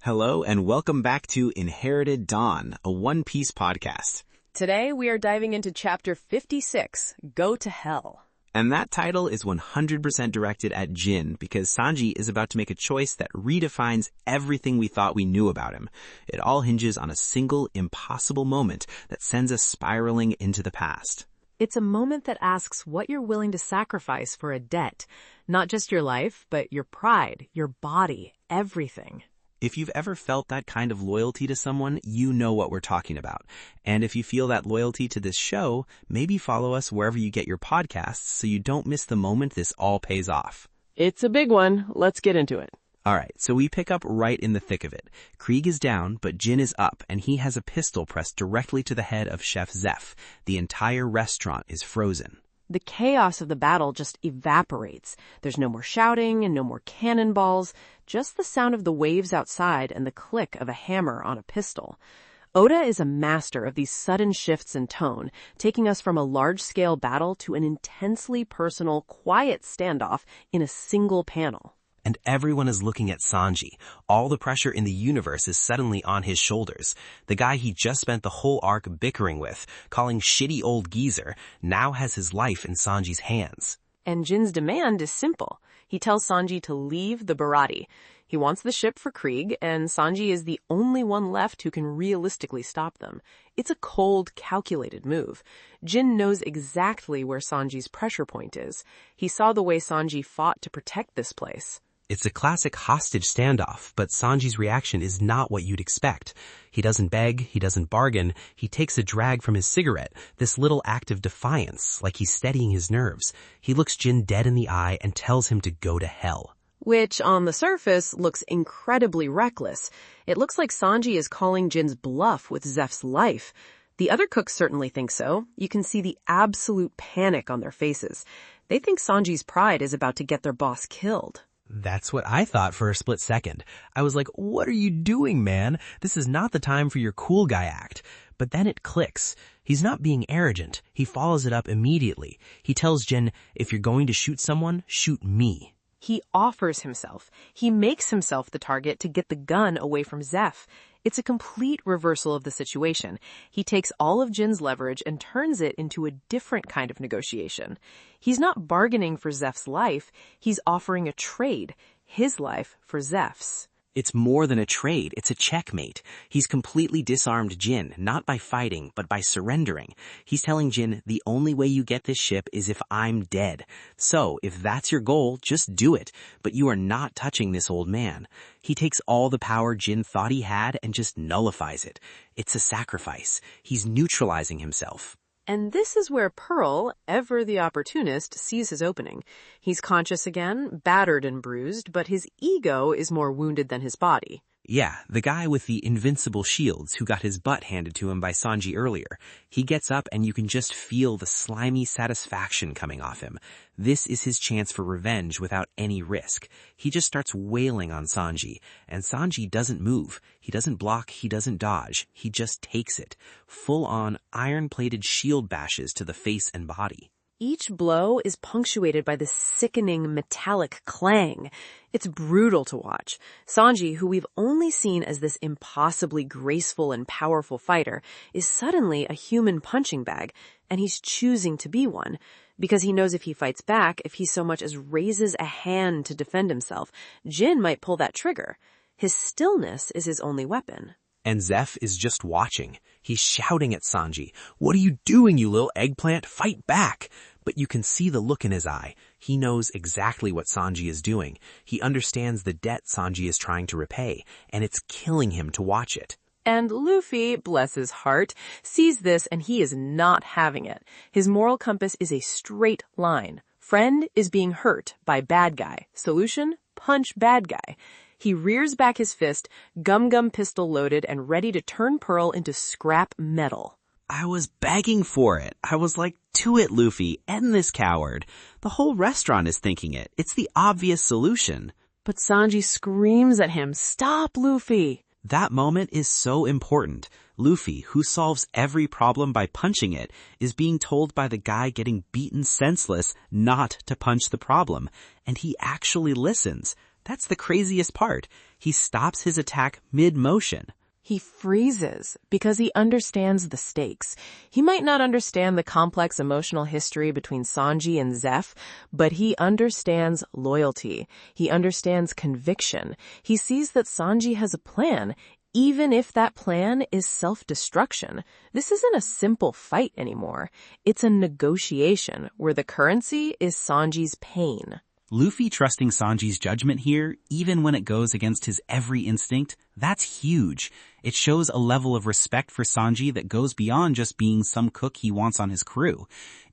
Hello and welcome back to Inherited Dawn, a One Piece podcast. Today we are diving into Chapter 56, Go to Hell. And that title is 100% directed at Jin because Sanji is about to make a choice that redefines everything we thought we knew about him. It all hinges on a single impossible moment that sends us spiraling into the past. It's a moment that asks what you're willing to sacrifice for a debt. Not just your life, but your pride, your body, everything. If you've ever felt that kind of loyalty to someone, you know what we're talking about. And if you feel that loyalty to this show, maybe follow us wherever you get your podcasts so you don't miss the moment this all pays off. It's a big one. Let's get into it. All right, so we pick up right in the thick of it. Krieg is down, but Jin is up, and he has a pistol pressed directly to the head of Chef Zeff. The entire restaurant is frozen. The chaos of the battle just evaporates. There's no more shouting and no more cannonballs, just the sound of the waves outside and the click of a hammer on a pistol. Oda is a master of these sudden shifts in tone, taking us from a large-scale battle to an intensely personal, quiet standoff in a single panel. And everyone is looking at Sanji. All the pressure in the universe is suddenly on his shoulders. The guy he just spent the whole arc bickering with, calling shitty old geezer, now has his life in Sanji's hands. And Jin's demand is simple. He tells Sanji to leave the Baratie. He wants the ship for Krieg, and Sanji is the only one left who can realistically stop them. It's a cold, calculated move. Jin knows exactly where Sanji's pressure point is. He saw the way Sanji fought to protect this place. It's a classic hostage standoff, but Sanji's reaction is not what you'd expect. He doesn't beg, he doesn't bargain, he takes a drag from his cigarette, this little act of defiance, like he's steadying his nerves. He looks Jin dead in the eye and tells him to go to hell. Which, on the surface, looks incredibly reckless. It looks like Sanji is calling Jin's bluff with Zeff's life. The other cooks certainly think so. You can see the absolute panic on their faces. They think Sanji's pride is about to get their boss killed. That's what I thought for a split second. I was like, what are you doing, man? This is not the time for your cool guy act. But then it clicks. He's not being arrogant. He follows it up immediately. He tells Jin, if you're going to shoot someone, shoot me. He offers himself. He makes himself the target to get the gun away from Zeff. It's a complete reversal of the situation. He takes all of Jin's leverage and turns it into a different kind of negotiation. He's not bargaining for Zeff's life. He's offering a trade, his life for Zeff's. It's more than a trade, it's a checkmate. He's completely disarmed Jin, not by fighting, but by surrendering. He's telling Jin, the only way you get this ship is if I'm dead. So, if that's your goal, just do it. But you are not touching this old man. He takes all the power Jin thought he had and just nullifies it. It's a sacrifice. He's neutralizing himself. And this is where Pearl, ever the opportunist, sees his opening. He's conscious again, battered and bruised, but his ego is more wounded than his body. Yeah, the guy with the invincible shields who got his butt handed to him by Sanji earlier. He gets up and you can just feel the slimy satisfaction coming off him. This is his chance for revenge without any risk. He just starts wailing on Sanji, and Sanji doesn't move. He doesn't block, he doesn't dodge. He just takes it. Full-on, iron-plated shield bashes to the face and body. Each blow is punctuated by this sickening metallic clang. It's brutal to watch. Sanji, who we've only seen as this impossibly graceful and powerful fighter, is suddenly a human punching bag, and he's choosing to be one. Because he knows if he fights back, if he so much as raises a hand to defend himself, Jin might pull that trigger. His stillness is his only weapon. And Zeff is just watching. He's shouting at Sanji, "What are you doing, you little eggplant? Fight back!" But you can see the look in his eye. He knows exactly what Sanji is doing. He understands the debt Sanji is trying to repay, and it's killing him to watch it. And Luffy, bless his heart, sees this and he is not having it. His moral compass is a straight line. Friend is being hurt by bad guy. Solution? Punch bad guy. He rears back his fist, gum-gum pistol loaded and ready to turn Pearl into scrap metal. I was begging for it. I was like, to it, Luffy, end this coward. The whole restaurant is thinking it. It's the obvious solution. But Sanji screams at him, "Stop, Luffy!" That moment is so important. Luffy, who solves every problem by punching it, is being told by the guy getting beaten senseless not to punch the problem. And he actually listens. That's the craziest part. he stops his attack mid-motion. He freezes because he understands the stakes. He might not understand the complex emotional history between Sanji and Zeff, but he understands loyalty. He understands conviction. He sees that Sanji has a plan, even if that plan is self-destruction. This isn't a simple fight anymore. It's a negotiation where the currency is Sanji's pain. Luffy trusting Sanji's judgment here, even when it goes against his every instinct, that's huge. It shows a level of respect for Sanji that goes beyond just being some cook he wants on his crew.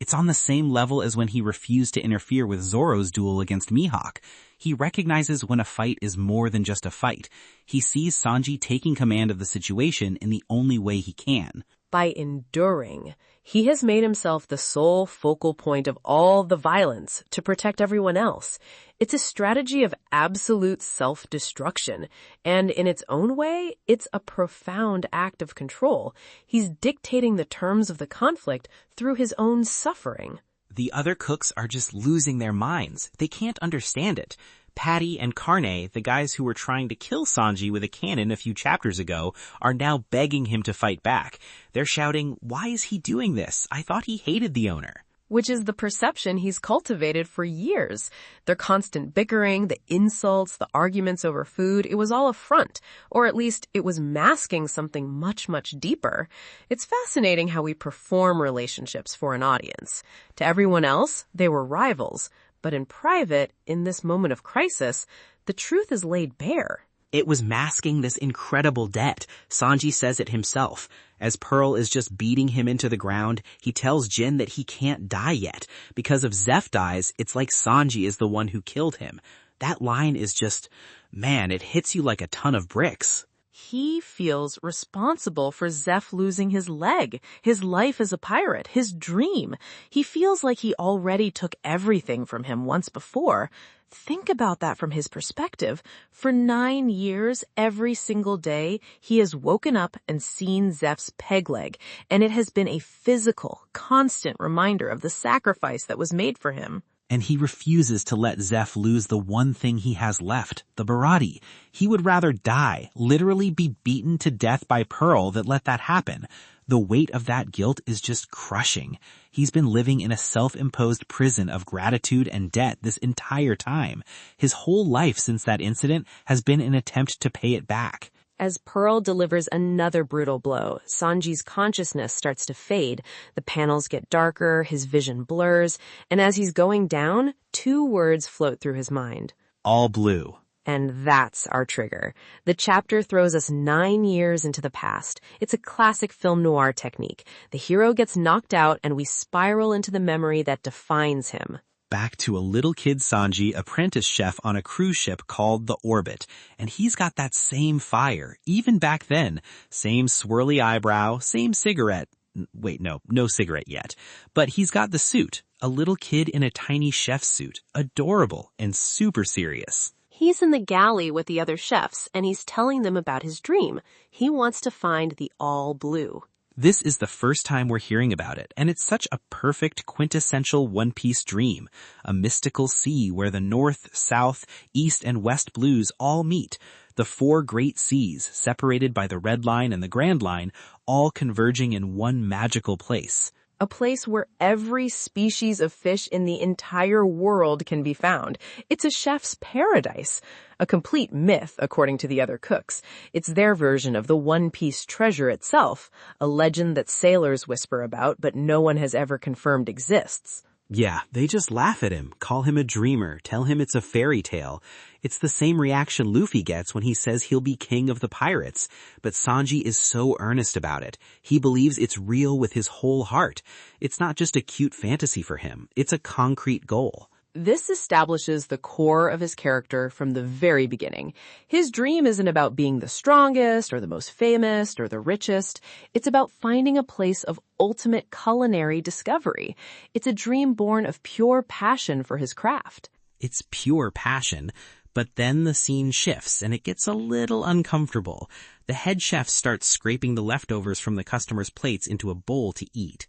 It's on the same level as when he refused to interfere with Zoro's duel against Mihawk. He recognizes when a fight is more than just a fight. He sees Sanji taking command of the situation in the only way he can. By enduring, he has made himself the sole focal point of all the violence to protect everyone else. It's a strategy of absolute self-destruction, and in its own way, it's a profound act of control. He's dictating the terms of the conflict through his own suffering. The other cooks are just losing their minds. They can't understand it. Patty and Carne, the guys who were trying to kill Sanji with a cannon a few chapters ago, are now begging him to fight back. They're shouting, "Why is he doing this? I thought he hated the owner." Which is the perception he's cultivated for years. Their constant bickering, the insults, the arguments over food, it was all a front, or at least it was masking something much, much deeper. It's fascinating how we perform relationships for an audience. To everyone else, they were rivals. But in private, in this moment of crisis, the truth is laid bare. It was masking this incredible debt. Sanji says it himself. As Pearl is just beating him into the ground, he tells Jin that he can't die yet. Because if Zeff dies, it's like Sanji is the one who killed him. That line is just, man, it hits you like a ton of bricks. He feels responsible for Zeff losing his leg, his life as a pirate, his dream. He feels like he already took everything from him once before. Think about that from his perspective. For 9 years, every single day, he has woken up and seen Zeff's peg leg, and it has been a physical, constant reminder of the sacrifice that was made for him. And he refuses to let Zeff lose the one thing he has left, the Baratie. He would rather die, literally be beaten to death by Pearl that let that happen. The weight of that guilt is just crushing. He's been living in a self-imposed prison of gratitude and debt this entire time. His whole life since that incident has been an attempt to pay it back. As Pearl delivers another brutal blow, Sanji's consciousness starts to fade. The panels get darker, his vision blurs, and as he's going down, 2 words float through his mind. All blue. And that's our trigger. The chapter throws us 9 years into the past. It's a classic film noir technique. The hero gets knocked out and we spiral into the memory that defines him. Back to a little kid Sanji, apprentice chef on a cruise ship called the Orbit. And he's got that same fire, even back then. Same swirly eyebrow, same cigarette. Wait, no cigarette yet. But he's got the suit, a little kid in a tiny chef's suit, adorable and super serious. He's in the galley with the other chefs, and he's telling them about his dream. He wants to find the all blue. This is the first time we're hearing about it, and it's such a perfect, quintessential One Piece dream. A mystical sea where the north, south, east, and west blues all meet. The 4 great seas, separated by the Red Line and the Grand Line, all converging in one magical place. A place where every species of fish in the entire world can be found. It's a chef's paradise. A complete myth, according to the other cooks. It's their version of the One Piece treasure itself, a legend that sailors whisper about, but no one has ever confirmed exists. Yeah, they just laugh at him, call him a dreamer, tell him it's a fairy tale. It's the same reaction Luffy gets when he says he'll be king of the pirates. But Sanji is so earnest about it. He believes it's real with his whole heart. It's not just a cute fantasy for him. It's a concrete goal. This establishes the core of his character from the very beginning. His dream isn't about being the strongest or the most famous or the richest. It's about finding a place of ultimate culinary discovery. It's a dream born of pure passion for his craft. It's pure passion, but then the scene shifts and it gets a little uncomfortable. The head chef starts scraping the leftovers from the customers' plates into a bowl to eat.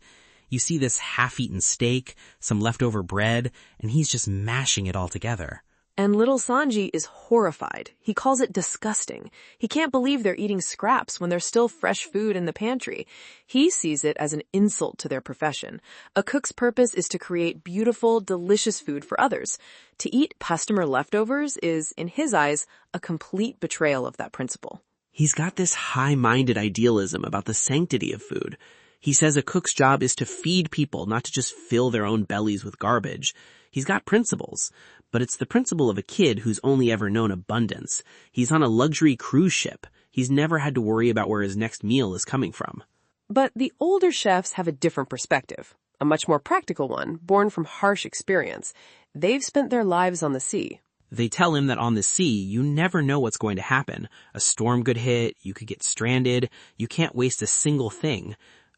You see this half-eaten steak, some leftover bread, and he's just mashing it all together. And little Sanji is horrified. He calls it disgusting. He can't believe they're eating scraps when there's still fresh food in the pantry. He sees it as an insult to their profession. A cook's purpose is to create beautiful, delicious food for others. To eat customer leftovers is, in his eyes, a complete betrayal of that principle. He's got this high-minded idealism about the sanctity of food. He says a cook's job is to feed people, not to just fill their own bellies with garbage. He's got principles, but it's the principle of a kid who's only ever known abundance. He's on a luxury cruise ship. He's never had to worry about where his next meal is coming from. But the older chefs have a different perspective, a much more practical one, born from harsh experience. They've spent their lives on the sea. They tell him that on the sea, you never know what's going to happen. A storm could hit, you could get stranded, you can't waste a single thing.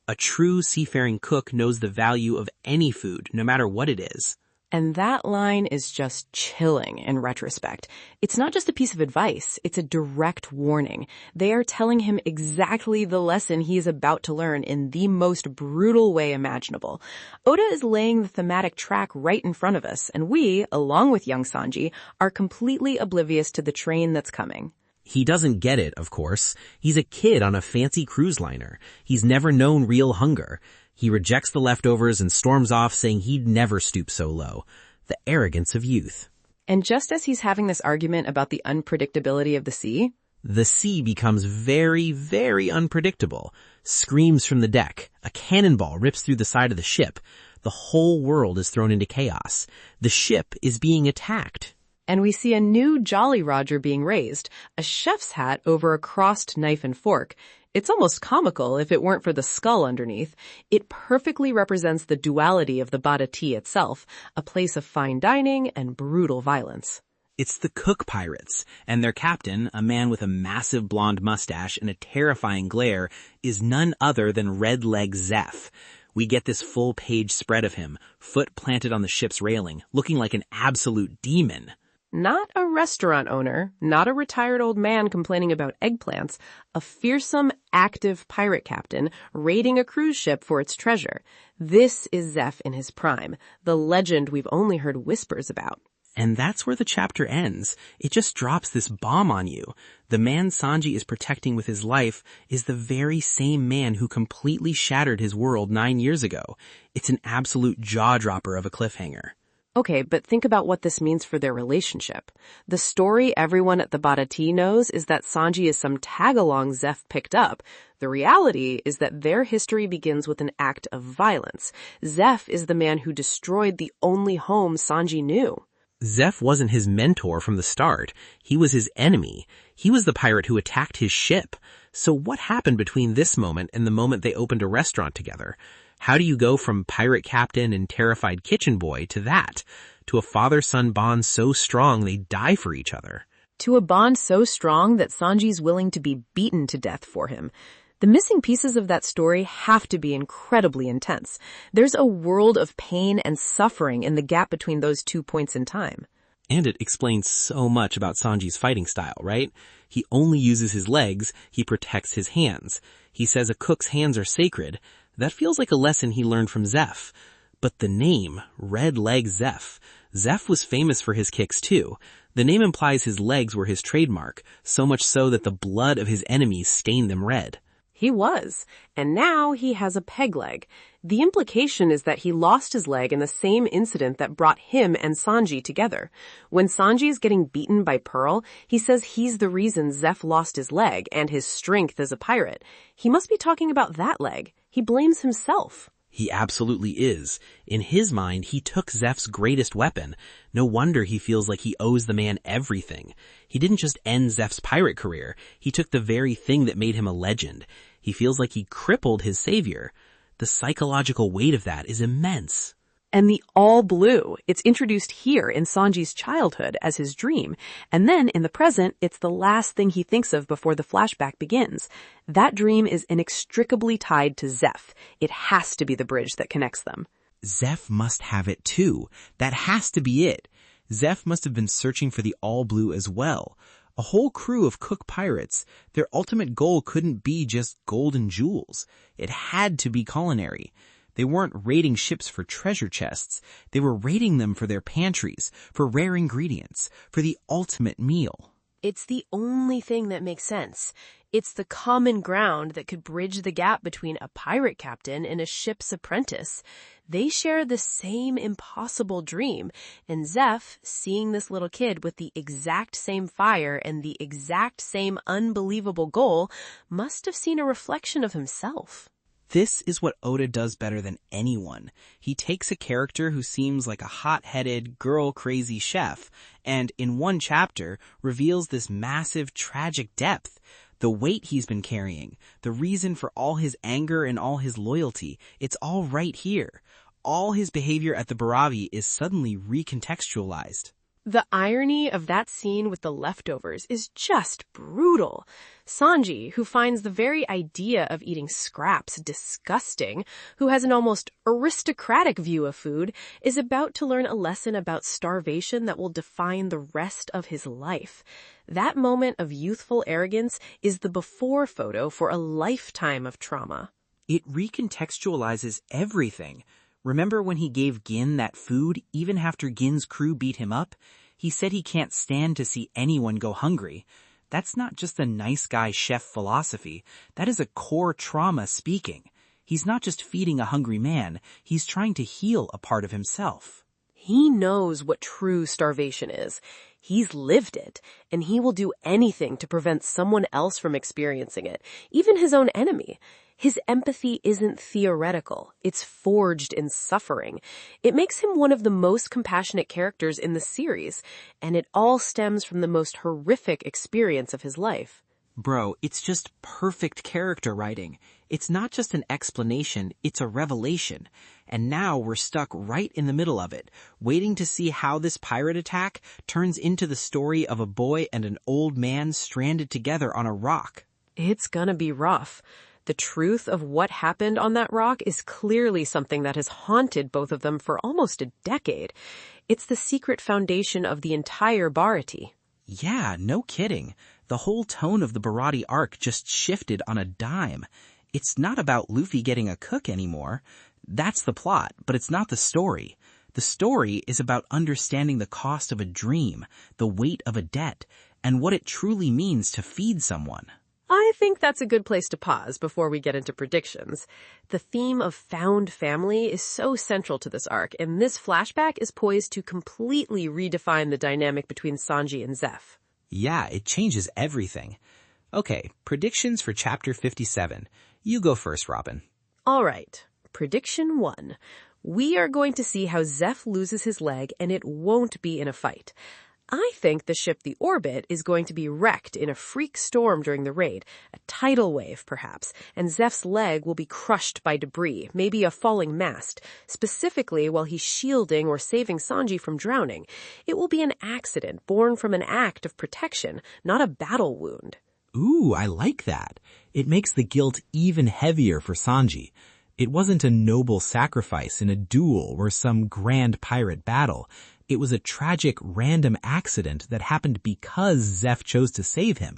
A true seafaring cook knows the value of any food, no matter what it is. And that line is just chilling in retrospect. It's not just a piece of advice, it's a direct warning. They are telling him exactly the lesson he is about to learn in the most brutal way imaginable. Oda is laying the thematic track right in front of us, and we, along with young Sanji, are completely oblivious to the train that's coming. He doesn't get it, of course. He's a kid on a fancy cruise liner. He's never known real hunger. He rejects the leftovers and storms off, saying he'd never stoop so low. The arrogance of youth. And just as he's having this argument about the unpredictability of the sea becomes very, very unpredictable. Screams from the deck. A cannonball rips through the side of the ship. The whole world is thrown into chaos. The ship is being attacked. And we see a new Jolly Roger being raised, a chef's hat over a crossed knife and fork. It's almost comical if it weren't for the skull underneath. It perfectly represents the duality of the Baratie itself, a place of fine dining and brutal violence. It's the cook pirates, and their captain, a man with a massive blonde mustache and a terrifying glare, is none other than Red Leg Zeff. We get this full-page spread of him, foot planted on the ship's railing, looking like an absolute demon. Not a restaurant owner, not a retired old man complaining about eggplants, a fearsome, active pirate captain raiding a cruise ship for its treasure. This is Zeff in his prime, the legend we've only heard whispers about. And that's where the chapter ends. It just drops this bomb on you. The man Sanji is protecting with his life is the very same man who completely shattered his world 9 years ago. It's an absolute jaw-dropper of a cliffhanger. Okay, but think about what this means for their relationship. The story everyone at the Baratie knows is that Sanji is some tag-along Zeff picked up. The reality is that their history begins with an act of violence. Zeff is the man who destroyed the only home Sanji knew. Zeff wasn't his mentor from the start. He was his enemy. He was the pirate who attacked his ship. So what happened between this moment and the moment they opened a restaurant together? How do you go from pirate captain and terrified kitchen boy to that? To a father-son bond so strong they die for each other. To a bond so strong that Sanji's willing to be beaten to death for him. The missing pieces of that story have to be incredibly intense. There's a world of pain and suffering in the gap between those 2 points in time. And it explains so much about Sanji's fighting style, right? He only uses his legs, he protects his hands. He says a cook's hands are sacred. That feels like a lesson he learned from Zeff. But the name, Red Leg Zeff. Zeff was famous for his kicks too. The name implies his legs were his trademark, so much so that the blood of his enemies stained them red. He was, and now he has a peg leg. The implication is that he lost his leg in the same incident that brought him and Sanji together. When Sanji is getting beaten by Pearl, he says he's the reason Zeff lost his leg and his strength as a pirate. He must be talking about that leg. He blames himself. He absolutely is. In his mind, he took Zeff's greatest weapon. No wonder he feels like he owes the man everything. He didn't just end Zeff's pirate career. He took the very thing that made him a legend. He feels like he crippled his savior. The psychological weight of that is immense. And the all blue, it's introduced here in Sanji's childhood as his dream. And then in the present, it's the last thing he thinks of before the flashback begins. That dream is inextricably tied to Zeff. It has to be the bridge that connects them. Zeff must have it too. That has to be it. Zeff must have been searching for the all blue as well. A whole crew of cook pirates. Their ultimate goal couldn't be just gold and jewels. It had to be culinary. They weren't raiding ships for treasure chests. They were raiding them for their pantries, for rare ingredients, for the ultimate meal. It's the only thing that makes sense. It's the common ground that could bridge the gap between a pirate captain and a ship's apprentice. They share the same impossible dream, and Zeff, seeing this little kid with the exact same fire and the exact same unbelievable goal, must have seen a reflection of himself. This is what Oda does better than anyone. He takes a character who seems like a hot-headed, girl-crazy chef, and in one chapter reveals this massive, tragic depth. The weight he's been carrying, the reason for all his anger and all his loyalty, it's all right here. All his behavior at the Baratie is suddenly recontextualized. The irony of that scene with the leftovers is just brutal. Sanji, who finds the very idea of eating scraps disgusting, who has an almost aristocratic view of food, is about to learn a lesson about starvation that will define the rest of his life. That moment of youthful arrogance is the before photo for a lifetime of trauma. It recontextualizes everything. Remember when he gave Gin that food even after Gin's crew beat him up? He said he can't stand to see anyone go hungry. That's not just a nice guy chef philosophy. That is a core trauma speaking. He's not just feeding a hungry man. He's trying to heal a part of himself. He knows what true starvation is. He's lived it, and he will do anything to prevent someone else from experiencing it, even his own enemy. His empathy isn't theoretical. It's forged in suffering. It makes him one of the most compassionate characters in the series, and it all stems from the most horrific experience of his life. Bro, it's just perfect character writing. It's not just an explanation, it's a revelation. And now we're stuck right in the middle of it, waiting to see how this pirate attack turns into the story of a boy and an old man stranded together on a rock. It's gonna be rough. The truth of what happened on that rock is clearly something that has haunted both of them for almost a decade. It's the secret foundation of the entire Baratie. Yeah, no kidding. The whole tone of the Baratie arc just shifted on a dime. It's not about Luffy getting a cook anymore. That's the plot, but it's not the story. The story is about understanding the cost of a dream, the weight of a debt, and what it truly means to feed someone. I think that's a good place to pause before we get into predictions. The theme of found family is so central to this arc, and this flashback is poised to completely redefine the dynamic between Sanji and Zeff. Yeah, it changes everything. Okay, predictions for Chapter 57. You go first, Robin. All right, prediction 1. We are going to see how Zeff loses his leg, and it won't be in a fight. I think the ship, the Orbit, is going to be wrecked in a freak storm during the raid, a tidal wave perhaps, and Zeff's leg will be crushed by debris, maybe a falling mast, specifically while he's shielding or saving Sanji from drowning. It will be an accident born from an act of protection, not a battle wound. Ooh, I like that. It makes the guilt even heavier for Sanji. It wasn't a noble sacrifice in a duel or some grand pirate battle. It was a tragic, random accident that happened because Zeff chose to save him.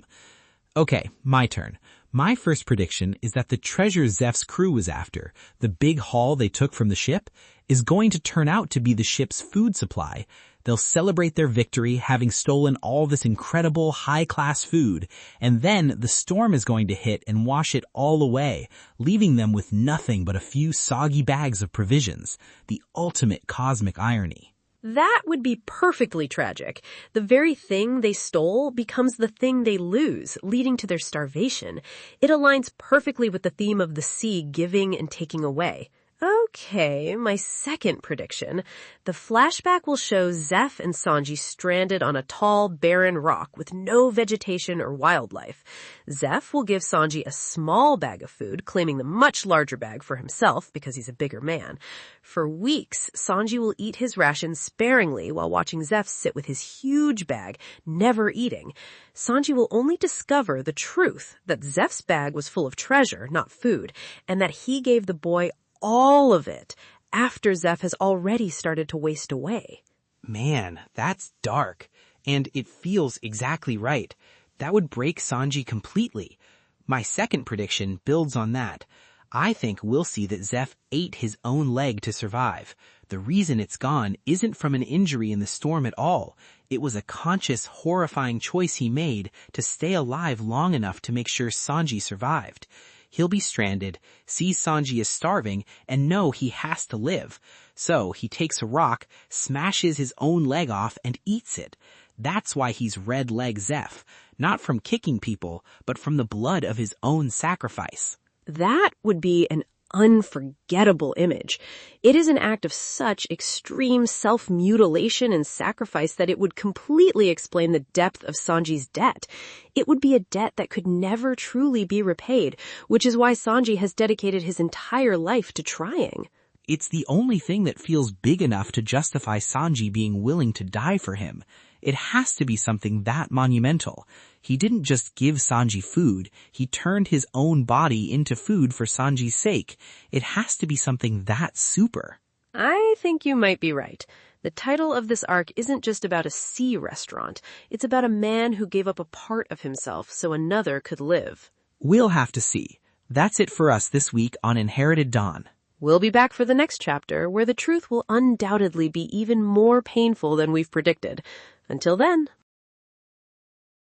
Okay, my turn. My first prediction is that the treasure Zeff's crew was after, the big haul they took from the ship, is going to turn out to be the ship's food supply. They'll celebrate their victory, having stolen all this incredible, high-class food, and then the storm is going to hit and wash it all away, leaving them with nothing but a few soggy bags of provisions. The ultimate cosmic irony. That would be perfectly tragic. The very thing they stole becomes the thing they lose, leading to their starvation. It aligns perfectly with the theme of the sea giving and taking away. Okay, my second prediction. The flashback will show Zeff and Sanji stranded on a tall, barren rock with no vegetation or wildlife. Zeff will give Sanji a small bag of food, claiming the much larger bag for himself because he's a bigger man. For weeks, Sanji will eat his rations sparingly while watching Zeff sit with his huge bag, never eating. Sanji will only discover the truth that Zeff's bag was full of treasure, not food, and that he gave the boy all of it after Zeff has already started to waste away. Man, that's dark. And it feels exactly right. That would break Sanji completely. My second prediction builds on that. I think we'll see that Zeff ate his own leg to survive. The reason it's gone isn't from an injury in the storm at all. It was a conscious, horrifying choice he made to stay alive long enough to make sure Sanji survived. He'll be stranded, sees Sanji is starving, and know he has to live. So he takes a rock, smashes his own leg off, and eats it. That's why he's Red Leg Zeff, not from kicking people, but from the blood of his own sacrifice. That would be an unforgettable image. It is an act of such extreme self-mutilation and sacrifice that it would completely explain the depth of Sanji's debt. It would be a debt that could never truly be repaid, which is why Sanji has dedicated his entire life to trying. It's the only thing that feels big enough to justify Sanji being willing to die for him. It has to be something that monumental. He didn't just give Sanji food, he turned his own body into food for Sanji's sake. It has to be something that super. I think you might be right. The title of this arc isn't just about a sea restaurant. It's about a man who gave up a part of himself so another could live. We'll have to see. That's it for us this week on Inherited Dawn. We'll be back for the next chapter, where the truth will undoubtedly be even more painful than we've predicted. Until then,